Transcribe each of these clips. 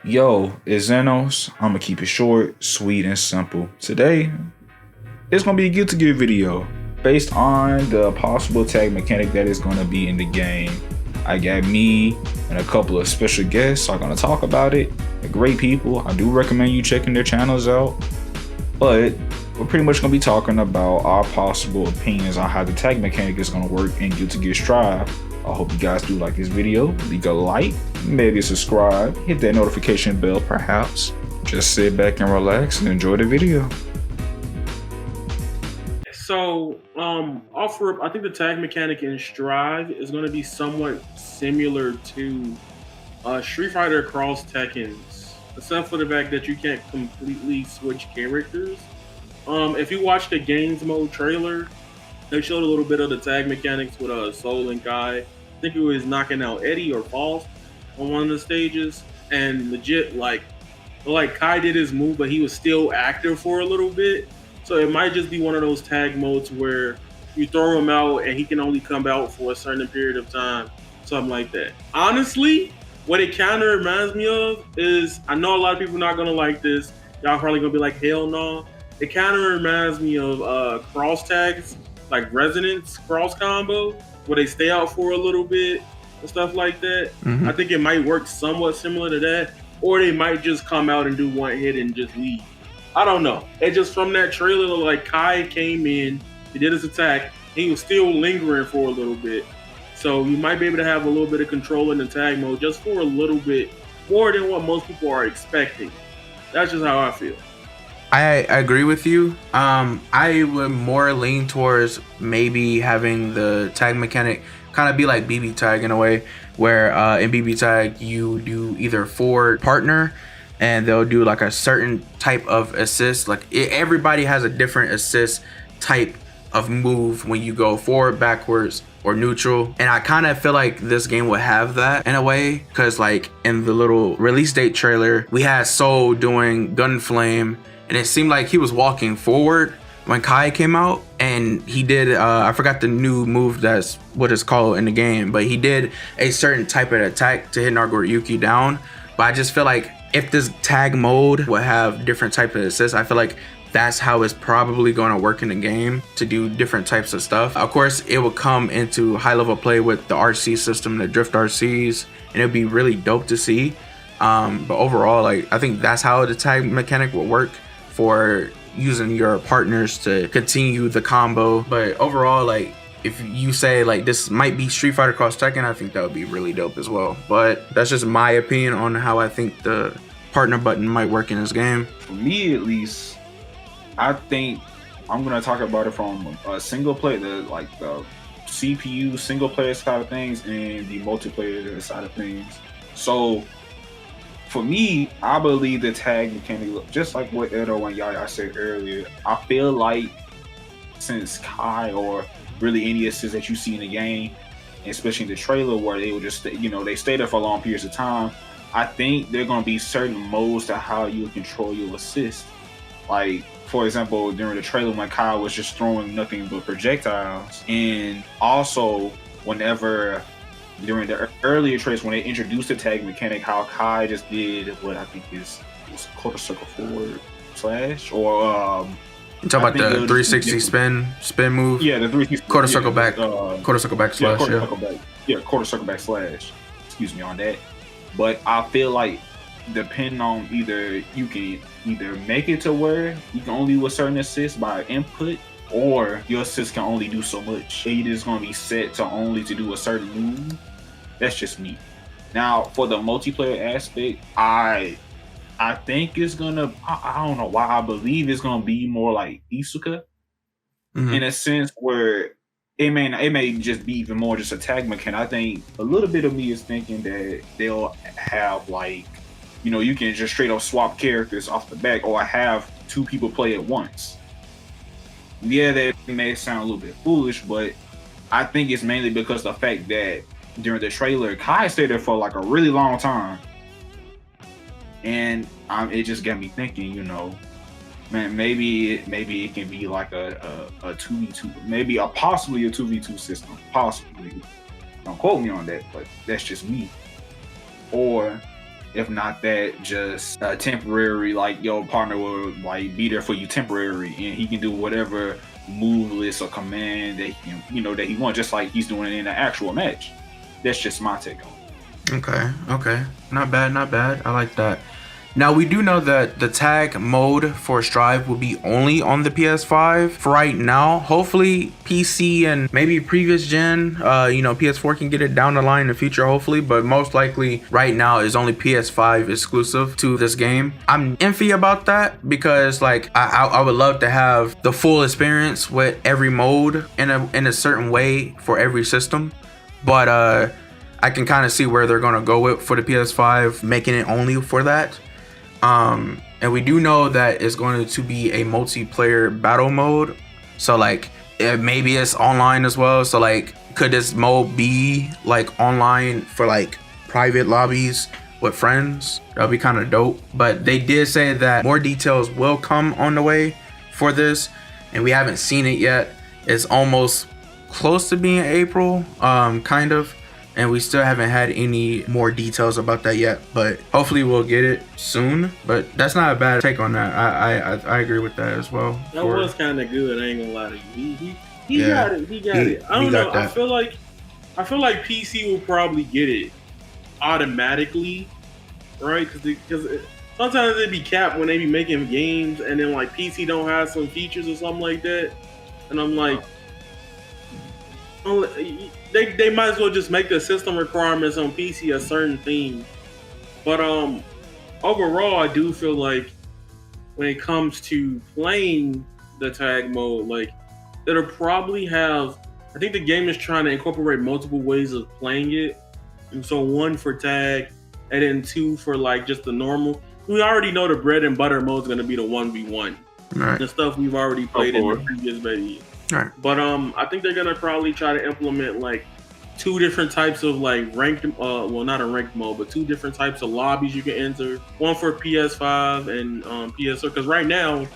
Yo, it's Zenos. I'm gonna keep it short, sweet, and simple. Today, it's gonna be a Get to Gear video based on the possible tag mechanic that is gonna be in the game. I got me and a couple of special guests are gonna talk about it. They're great people. I do recommend you checking their channels out. But we're pretty much gonna be talking about our possible opinions on how the tag mechanic is gonna work in Get to Gear Strive. I hope you guys do like this video. Leave a like, maybe subscribe, hit that notification bell perhaps. Just sit back and relax and enjoy the video. So, I think the tag mechanic in Strive is going to be somewhat similar to Street Fighter Cross Tekken's, except for the fact that you can't completely switch characters. If you watch the games mode trailer, they showed a little bit of the tag mechanics with Soul and Kai. I think it was knocking out Eddie or Faust on one of the stages, and legit like Kai did his move, but he was still active for a little bit. So it might just be one of those tag modes where you throw him out and he can only come out for a certain period of time, something like that. Honestly, what it kind of reminds me of is, I know a lot of people are not gonna like this. Y'all probably gonna be like, hell no. It kind of reminds me of cross tags, like Resonance cross combo, where they stay out for a little bit and stuff like that. I think it might work somewhat similar to that, or they might just come out and do one hit and just leave. I don't know. It just, from that trailer, like Kai came in, he did his attack, he was still lingering for a little bit. So you might be able to have a little bit of control in the tag mode just for a little bit more than what most people are expecting. That's just how I feel. I agree with you. I would more lean towards maybe having the tag mechanic kind of be like BB tag in a way, where in BB tag you do either forward partner and they'll do like a certain type of assist. Like everybody has a different assist type of move when you go forward, backwards, or neutral. And I kind of feel like this game would have that in a way, because like in the little release date trailer, we had Soul doing gun flame, and it seemed like he was walking forward when Kai came out, and he did I forgot the new move, that's what it's called in the game, but he did a certain type of attack to hit nagoriyuki down. But I just feel like if this tag mode would have different type of assists, I feel like that's how it's probably going to work in the game, to do different types of stuff. Of course, it will come into high level play with the RC system, the drift RCs, and it'd be really dope to see. But overall, like, I think that's how the tag mechanic will work for using your partners to continue the combo. But overall, like, if you say like this might be Street Fighter Cross Tekken, I think that would be really dope as well. But that's just my opinion on how I think the partner button might work in this game. For me, at least, I think I'm gonna talk about it from a single player, the CPU single player side of things and the multiplayer side of things. So for me, I believe the tag mechanic, just like what Edo and Yaya said earlier, I feel like since Kai, or really any assist that you see in the game, especially in the trailer where they will just, they stay there for long periods of time, I think there are going to be certain modes to how you control your assist. Like, for example, during the trailer when Kai was just throwing nothing but projectiles, and also whenever during the earlier trailers when they introduced the tag mechanic, how Kai just did what I think is quarter circle forward slash, or you talking about the 360 spin move? Yeah, the 360 quarter circle back, quarter circle back slash. Quarter circle back slash. Excuse me on that. But I feel like depending on, either you can either make it to where you can only do a certain assist by input, or your assist can only do so much. It is going to be set to only to do a certain move. That's just me. Now for the multiplayer aspect, I think it's gonna, I don't know why, I believe it's gonna be more like Isuka, in a sense where it may just be even more just a tag mechanic. I think a little bit of me is thinking that they'll have, like, you can just straight up swap characters off the back, or have two people play at once. Yeah, that may sound a little bit foolish, but I think it's mainly because of the fact that during the trailer, Kai stayed there for like a really long time. And it just got me thinking, man, maybe it can be like a 2v2, maybe possibly a 2v2 system, possibly. Don't quote me on that, but that's just me. Or If not that, just temporary, like your partner will like be there for you temporary, and he can do whatever move list or command that he can, that he wants, just like he's doing it in an actual match. That's just my take on it. Okay. Not bad. I like that. Now, we do know that the tag mode for Strive will be only on the PS5 for right now. Hopefully, PC and maybe previous gen, PS4 can get it down the line in the future, hopefully. But most likely, right now, is only PS5 exclusive to this game. I'm iffy about that because, like, I would love to have the full experience with every mode in a certain way for every system. But I can kind of see where they're going to go with for the PS5, making it only for that. And we do know that it's going to be a multiplayer battle mode. So like maybe it's online as well. So like could this mode be like online for like private lobbies with friends? That'll be kind of dope. But they did say that more details will come on the way for this, and we haven't seen it yet. It's almost close to being April, kind of. And we still haven't had any more details about that yet, but hopefully we'll get it soon. But that's not a bad take on that. I agree with that as well. That was kind of good. I ain't gonna lie to you. He got it. He got it. I don't know. I feel like PC will probably get it automatically, right? Because sometimes they be capped when they be making games, and then like PC don't have some features or something like that, and I'm like. They might as well just make the system requirements on PC a certain theme. But overall, I do feel like when it comes to playing the tag mode, like it'll probably have. I think the game is trying to incorporate multiple ways of playing it, and so one for tag, and then two for like just the normal. We already know the bread and butter mode is going to be the 1v1, right. The stuff we've already played in the previous video. Right. But I think they're gonna probably try to implement like two different types of like ranked, well not a ranked mode, but two different types of lobbies you can enter. One for PS5 and PS4. Because right now,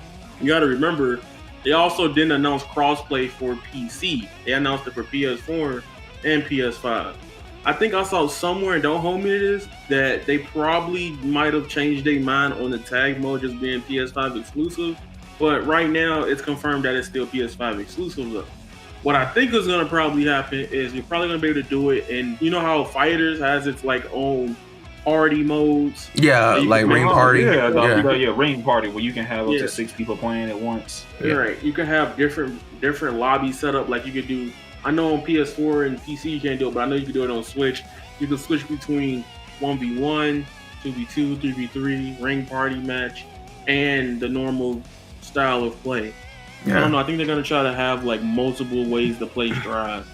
you got to remember, they also didn't announce crossplay for PC. They announced it for PS4 and PS5. I think I saw somewhere, and don't hold me to this, that they probably might have changed their mind on the tag mode just being PS5 exclusive. But right now, it's confirmed that it's still PS5 exclusive though. What I think is going to probably happen is you're probably going to be able to do it. And you know how Fighters has its like own party modes? Yeah, like Ring Party. Yeah, Ring Party, where you can have up to 6 people playing at once. Yeah. Right. You can have different lobbies set up. Like you could do, I know on PS4 and PC you can't do it, but I know you can do it on Switch. You can switch between 1v1, 2v2, 3v3, Ring Party match, and the normal style of play. I don't know. I think they're gonna try to have like multiple ways to play Strive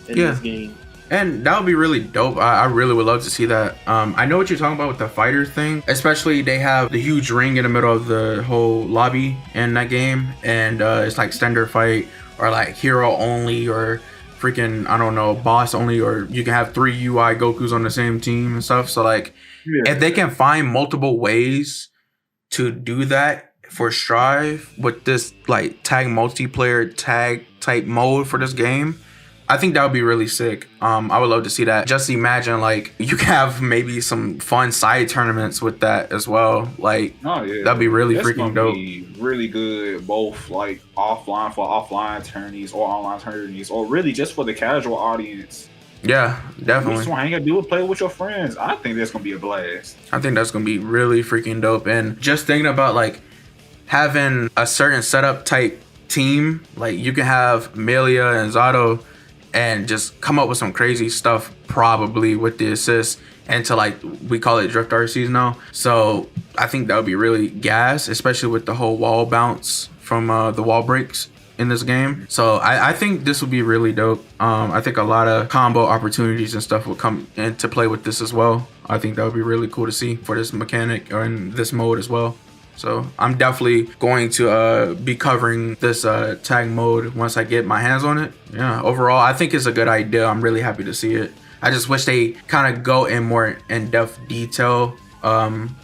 in this game, and that would be really dope. I really would love to see that. I know what you're talking about with the fighters thing. Especially they have the huge ring in the middle of the whole lobby in that game, and it's like standard fight or like hero only or freaking I don't know boss only, or you can have 3 UI Gokus on the same team and stuff. So like if they can find multiple ways to do that for Strive with this like tag multiplayer tag type mode for this game, I think that would be really sick. I would love to see that. Just imagine like you can have maybe some fun side tournaments with that as well. Like that'd be really freaking dope. Be really good, both like offline for offline tourneys or online tourneys, or really just for the casual audience. Yeah, definitely. Just hang out, do it, play with your friends. I think that's gonna be a blast. I think that's gonna be really freaking dope. And just thinking about like having a certain setup type team, like you can have Millia and Zato and just come up with some crazy stuff probably with the assist into like we call it drift RCs now. So I think that would be really gas, especially with the whole wall bounce from the wall breaks in this game. So I think this would be really dope. I think a lot of combo opportunities and stuff will come into play with this as well. I think that would be really cool to see for this mechanic or in this mode as well. So I'm definitely going to be covering this tag mode once I get my hands on it. Yeah, overall, I think it's a good idea. I'm really happy to see it. I just wish they kind of go in more in-depth detail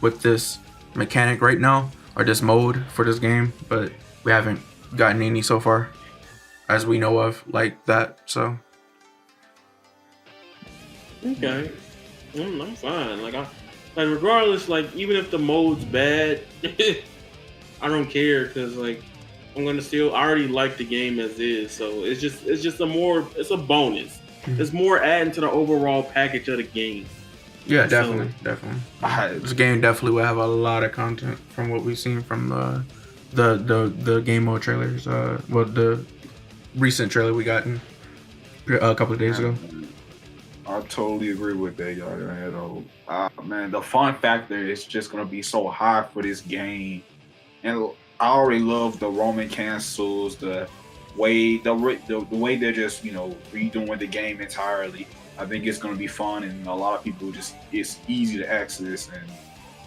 with this mechanic right now, or this mode for this game, but we haven't gotten any so far as we know of like that. So okay, I'm fine. Like like regardless, like even if the mode's bad, I don't care because like I'm gonna still. I already like the game as is, so it's just it's a bonus. It's more adding to the overall package of the game. Yeah, definitely. This game definitely will have a lot of content from what we've seen from the game mode trailers. Well, the recent trailer we got in a couple of days ago. I totally agree with that, y'all. Man, the fun factor is just gonna be so high for this game, and I already love the Roman cancels, the way they're just redoing the game entirely. I think it's gonna be fun, and a lot of people it's easy to access, and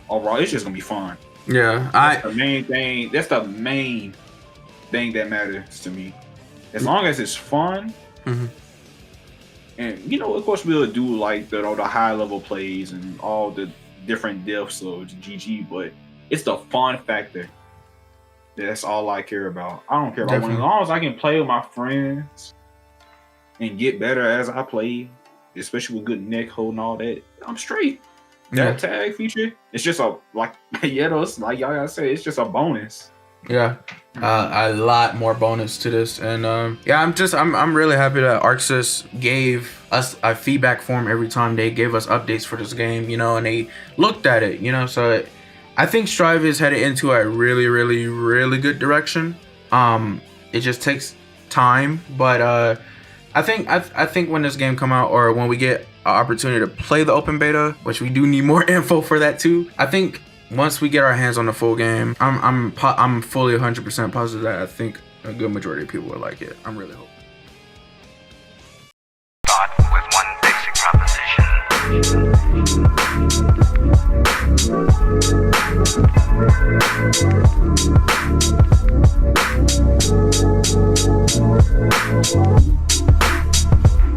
overall it's just gonna be fun. Yeah, That's the main thing. That's the main thing that matters to me. As long as it's fun, and of course we'll do like the high level plays and all the different depths of GG, but it's the fun factor. That's all I care about. I don't care about winning. As long as I can play with my friends and get better as I play, especially with good neck hold and all that, I'm straight. That tag feature, it's just like y'all said, it's just a bonus. Yeah, a lot more bonus to this, and I'm really happy that ArcSys gave us a feedback form every time they gave us updates for this game, and they looked at it, so I think Strive is headed into a really, really, really good direction. It just takes time, but I think when this game come out, or when we get an opportunity to play the open beta, which we do need more info for that too, I think once we get our hands on the full game, I'm fully 100% positive that I think a good majority of people will like it. I'm really hoping.